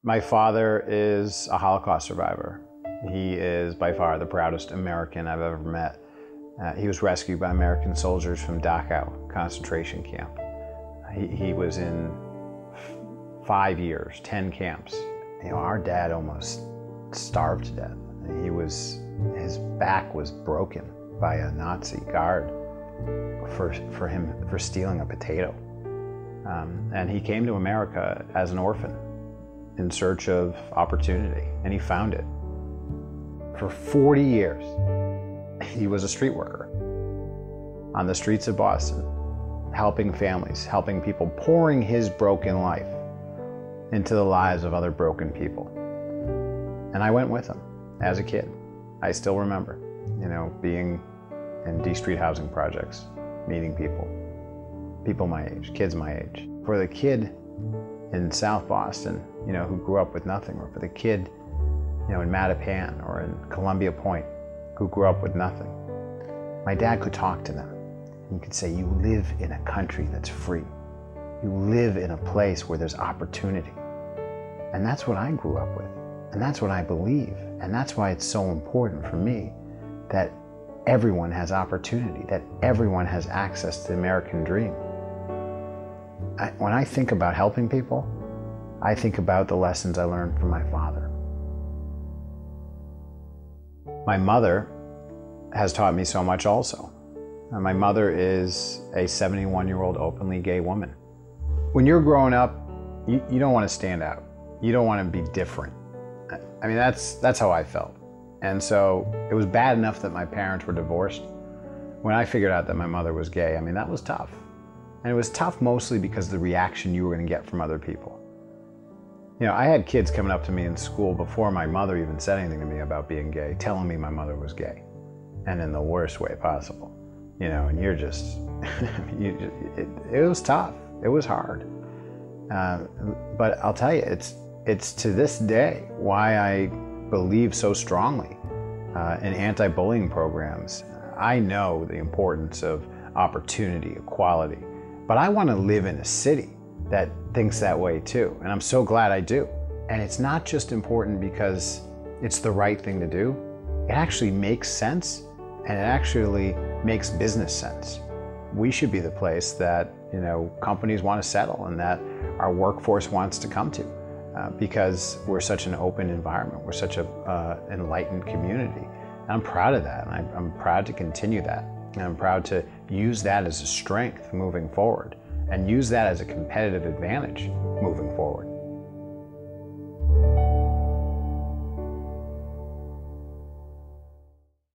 My father is a Holocaust survivor. He is by far the proudest American I've ever met. He was rescued by American soldiers from Dachau concentration camp. He was in 5 years, 10 camps. You know, our dad almost starved to death. His back was broken by a Nazi guard for stealing a potato. And he came to America as an orphan in search of opportunity, and he found it. For 40 years, he was a street worker on the streets of Boston, helping families, helping people, pouring his broken life into the lives of other broken people. And I went with him as a kid. I still remember, being in D Street housing projects, meeting people my age, kids my age. For the kid in South Boston, who grew up with nothing, or for the kid, in Mattapan or in Columbia Point, who grew up with nothing, my dad could talk to them. He could say, you live in a country that's free. You live in a place where there's opportunity. And that's what I grew up with. And that's what I believe. And that's why it's so important for me that everyone has opportunity, that everyone has access to the American dream. When I think about helping people, I think about the lessons I learned from my father. My mother has taught me so much also. My mother is a 71-year-old openly gay woman. When you're growing up, you don't want to stand out. You don't want to be different. I mean, that's how I felt. And so it was bad enough that my parents were divorced. When I figured out that my mother was gay, I mean, that was tough. And it was tough mostly because of the reaction you were going to get from other people. I had kids coming up to me in school before my mother even said anything to me about being gay, telling me my mother was gay, and in the worst way possible. And you're just, it was tough. It was hard. But I'll tell you, it's to this day why I believe so strongly in anti-bullying programs. I know the importance of opportunity, equality, but I want to live in a city that thinks that way too, and I'm so glad I do. And it's not just important because it's the right thing to do. It actually makes sense, and it actually makes business sense. We should be the place that companies want to settle and that our workforce wants to come to, because we're such an open environment. We're such a enlightened community, and I'm proud of that. And I'm proud to continue that, and I'm proud to use that as a strength moving forward, and use that as a competitive advantage moving forward.